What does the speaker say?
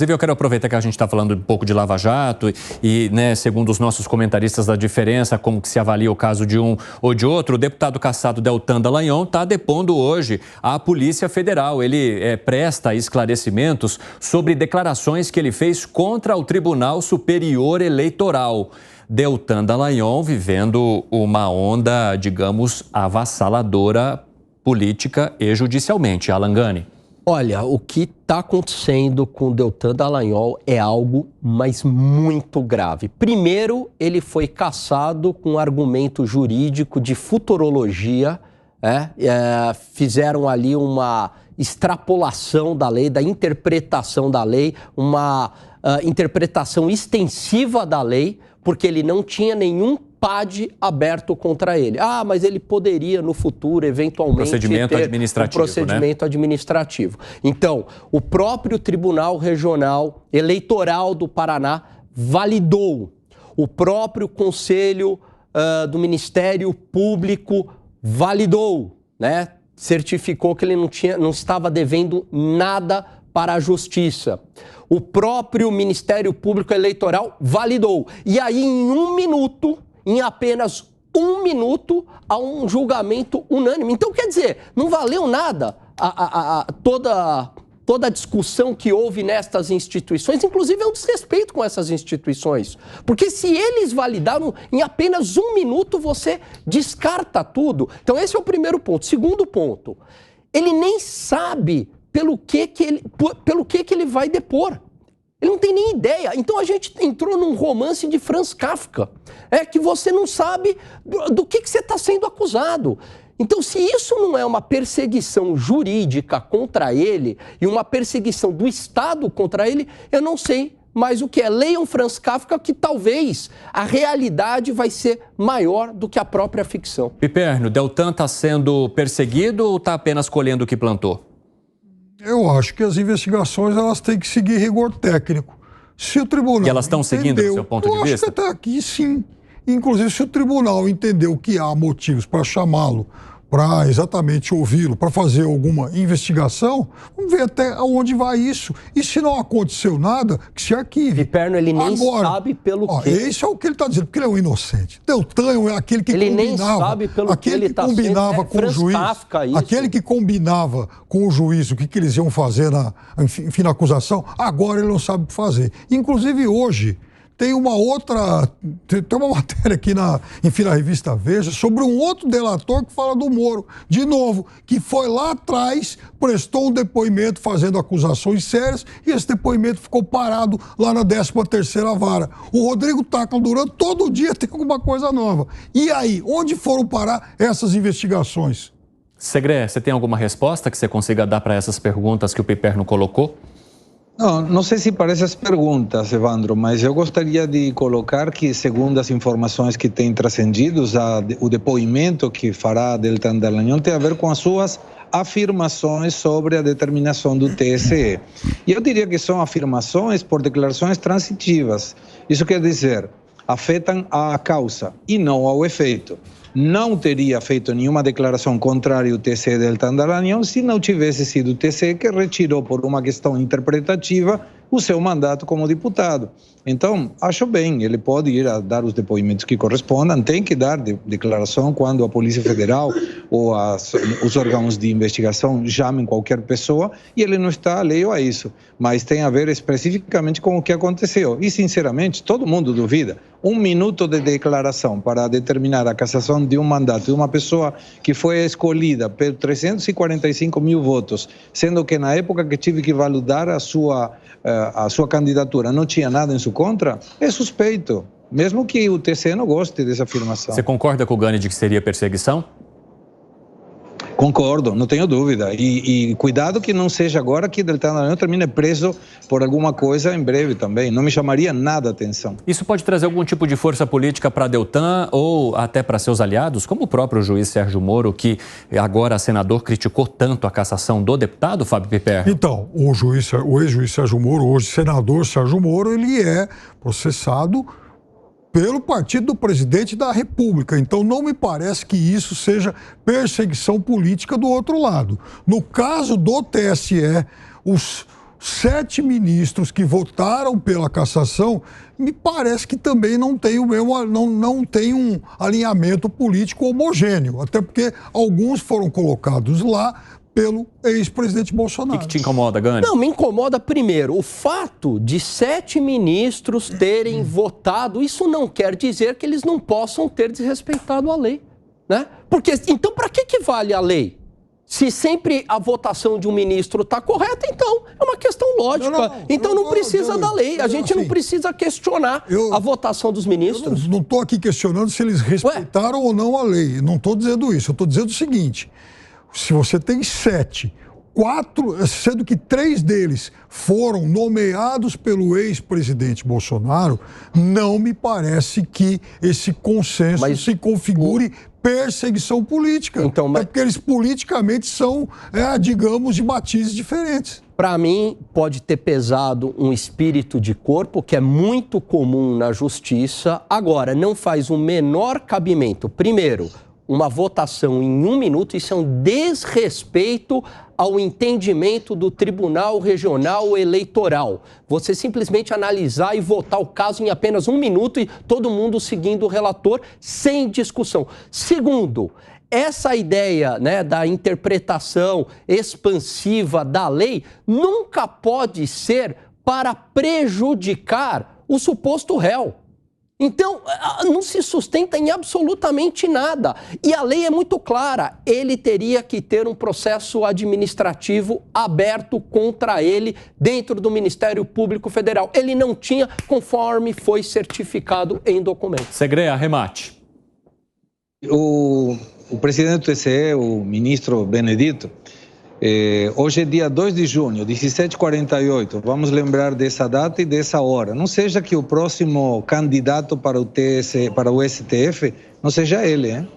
Inclusive, eu quero aproveitar que a gente está falando um pouco de Lava Jato e, né, segundo os nossos comentaristas da diferença, como que se avalia o caso de um ou de outro, o deputado cassado Deltan Dallagnol está depondo hoje à Polícia Federal. Ele presta esclarecimentos sobre declarações que ele fez contra o Tribunal Superior Eleitoral. Deltan Dallagnol vivendo uma onda, digamos, avassaladora política e judicialmente. Alan Gani. Olha, o que está acontecendo com o Deltan Dallagnol é algo, mas muito grave. Primeiro, ele foi cassado com argumento jurídico de futurologia, fizeram ali uma extrapolação da lei, da interpretação da lei, uma interpretação extensiva da lei, porque ele não tinha nenhum PAD aberto contra ele. Ah, mas ele poderia no futuro, eventualmente, procedimento ter administrativo, um procedimento administrativo. Então, o próprio Tribunal Regional Eleitoral do Paraná validou. O próprio Conselho do Ministério Público validou, né? Certificou que ele não estava devendo nada para a Justiça. O próprio Ministério Público Eleitoral validou. E aí, em apenas um minuto, há um julgamento unânime. Então, quer dizer, não valeu nada toda a discussão que houve nestas instituições, inclusive é um desrespeito com essas instituições. Porque se eles validaram, em apenas um minuto você descarta tudo. Então, esse é o primeiro ponto. Segundo ponto, ele nem sabe pelo que ele vai depor. Ele não tem nem ideia. Então a gente entrou num romance de Franz Kafka, que você não sabe do que você está sendo acusado. Então, se isso não é uma perseguição jurídica contra ele e uma perseguição do Estado contra ele, eu não sei mais o que é. Leiam Franz Kafka, que talvez a realidade vai ser maior do que a própria ficção. Piperno, Deltan está sendo perseguido ou está apenas colhendo o que plantou? Eu acho que as investigações elas têm que seguir rigor técnico. Se o tribunal e elas estão seguindo do seu ponto de vista? Eu acho que até aqui sim. Inclusive, se o tribunal entendeu que há motivos para chamá-lo, para exatamente ouvi-lo, para fazer alguma investigação, vamos ver até onde vai isso. E se não aconteceu nada, que se arquive. Piperno, ele nem sabe pelo quê. Esse é o que ele está dizendo, porque ele é um inocente. Deltan é aquele que ele combinava, nem sabe pelo aquele que ele que combinava com o juiz, aquele que combinava com o juiz o que eles iam fazer na acusação, agora ele não sabe o que fazer. Inclusive hoje, tem uma matéria aqui na revista Veja sobre um outro delator que fala do Moro, de novo, que foi lá atrás, prestou um depoimento fazendo acusações sérias e esse depoimento ficou parado lá na 13ª Vara. O Rodrigo Tacla Duran todo dia tem alguma coisa nova. E aí, onde foram parar essas investigações? Segré, você tem alguma resposta que você consiga dar para essas perguntas que o Piperno colocou? Não sei se para essas perguntas, Evandro, mas eu gostaria de colocar que, segundo as informações que têm transcendido, o depoimento que fará Deltan Dallagnol tem a ver com as suas afirmações sobre a determinação do TSE. E eu diria que são afirmações por declarações transitivas. Isso quer dizer, afetam a causa e não ao efeito. Não teria feito nenhuma declaração contrária ao TSE Deltan Dallagnol se não tivesse sido o TSE que retirou por uma questão interpretativa o seu mandato como deputado. Então, acho bem, ele pode ir a dar os depoimentos que correspondam, tem que dar declaração quando a Polícia Federal ou os órgãos de investigação chamem qualquer pessoa e ele não está alheio a isso, mas tem a ver especificamente com o que aconteceu. E, sinceramente, todo mundo duvida. Um minuto de declaração para determinar a cassação de um mandato de uma pessoa que foi escolhida por 345 mil votos, sendo que na época que tive que validar a sua candidatura não tinha nada em sua contra, é suspeito, mesmo que o TSE não goste dessa afirmação. Você concorda com o Gani de que seria perseguição? Concordo, não tenho dúvida. E cuidado que não seja agora que Deltan Dallagnol termine preso por alguma coisa em breve também. Não me chamaria nada a atenção. Isso pode trazer algum tipo de força política para Deltan ou até para seus aliados, como o próprio juiz Sérgio Moro, que agora senador criticou tanto a cassação do deputado, Fábio Piperno? Então, o ex-juiz Sérgio Moro, hoje senador Sérgio Moro, ele é processado pelo partido do presidente da República. Então, não me parece que isso seja perseguição política do outro lado. No caso do TSE, 7 ministros que votaram pela cassação, me parece que também não tem não tem um alinhamento político homogêneo, até porque alguns foram colocados lá pelo ex-presidente Bolsonaro. O que te incomoda, Gani? Não, me incomoda primeiro o fato de 7 ministros terem votado. Isso não quer dizer que eles não possam ter desrespeitado a lei, né? Porque então para que vale a lei? Se sempre a votação de um ministro está correta, então é uma questão lógica. Então não precisa da lei. A gente não precisa questionar a votação dos ministros. Eu não estou aqui questionando se eles respeitaram ou não a lei. Não estou dizendo isso. Eu estou dizendo o seguinte: se você tem 7, 4, sendo que 3 deles foram nomeados pelo ex-presidente Bolsonaro, não me parece que esse consenso se configure perseguição política. Então, é porque eles politicamente são, digamos, de matizes diferentes. Para mim, pode ter pesado um espírito de corpo, que é muito comum na justiça. Agora, não faz o menor cabimento. Primeiro, uma votação em 1 minuto, isso é um desrespeito ao entendimento do Tribunal Regional Eleitoral. Você simplesmente analisar e votar o caso em apenas 1 minuto e todo mundo seguindo o relator sem discussão. Segundo, essa ideia, né, da interpretação expansiva da lei nunca pode ser para prejudicar o suposto réu. Então, não se sustenta em absolutamente nada. E a lei é muito clara. Ele teria que ter um processo administrativo aberto contra ele dentro do Ministério Público Federal. Ele não tinha, conforme foi certificado em documento. Segredo, arremate. O presidente do TCE, o ministro Benedito, hoje é dia 2 de junho, 17h48. Vamos lembrar dessa data e dessa hora. Não seja que o próximo candidato para o STF não seja ele, hein?